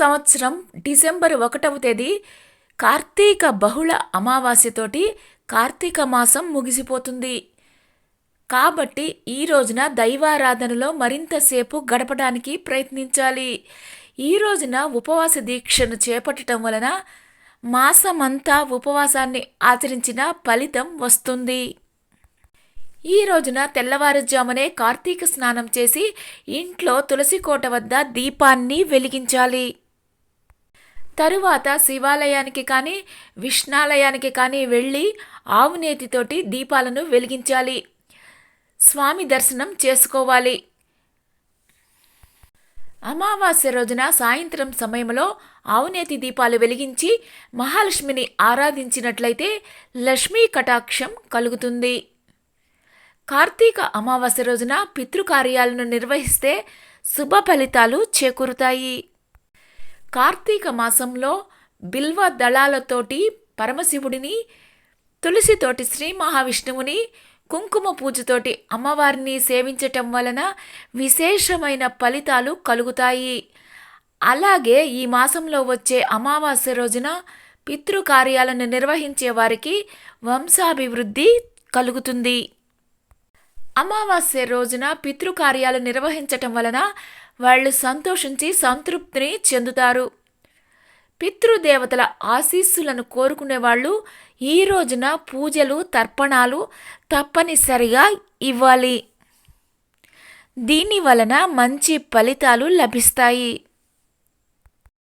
సంవత్సరం డిసెంబర్ 1వ తేదీ కార్తీక బహుళ అమావాస్యతోటి కార్తీక మాసం ముగిసిపోతుంది. కాబట్టి ఈ రోజున దైవారాధనలో మరింతసేపు గడపడానికి ప్రయత్నించాలి. ఈ రోజున ఉపవాస దీక్షను చేపట్టడం వలన మాసమంతా ఉపవాసాన్ని ఆచరించిన ఫలితం వస్తుంది. ఈ రోజున తెల్లవారుజామునే కార్తీక స్నానం చేసి ఇంట్లో తులసి కోట వద్ద దీపాన్ని వెలిగించాలి. తరువాత శివాలయానికి కానీ విష్ణాలయానికి కానీ వెళ్ళి ఆవునేతితోటి దీపాలను వెలిగించాలి. స్వామి దర్శనం చేసుకోవాలి. అమావాస్య రోజున సాయంత్రం సమయంలో ఆవునేతి దీపాలు వెలిగించి మహాలక్ష్మిని ఆరాధించినట్లయితే లక్ష్మీ కటాక్షం కలుగుతుంది. కార్తీక అమావాస్య రోజున పితృకార్యాలను నిర్వహిస్తే శుభ ఫలితాలు చేకూరుతాయి. కార్తీక మాసంలో బిల్వ దళాలతోటి పరమశివుడిని, తులసితోటి శ్రీ మహావిష్ణువుని, కుంకుమ పూజతోటి అమ్మవారిని సేవించటం వలన విశేషమైన ఫలితాలు కలుగుతాయి. అలాగే ఈ మాసంలో వచ్చే అమావాస్య రోజున పితృకార్యాలను నిర్వహించే వారికి వంశాభివృద్ధి కలుగుతుంది. అమావాస్య రోజున పితృకార్యాలు నిర్వహించటం వలన వాళ్ళు సంతోషించి సంతృప్తిని చెందుతారు. పితృదేవతల ఆశీస్సులను కోరుకునే వాళ్ళు ఈ రోజున పూజలు, తర్పణాలు తప్పనిసరిగా ఇవ్వాలి. దీని వలన మంచి ఫలితాలు లభిస్తాయి.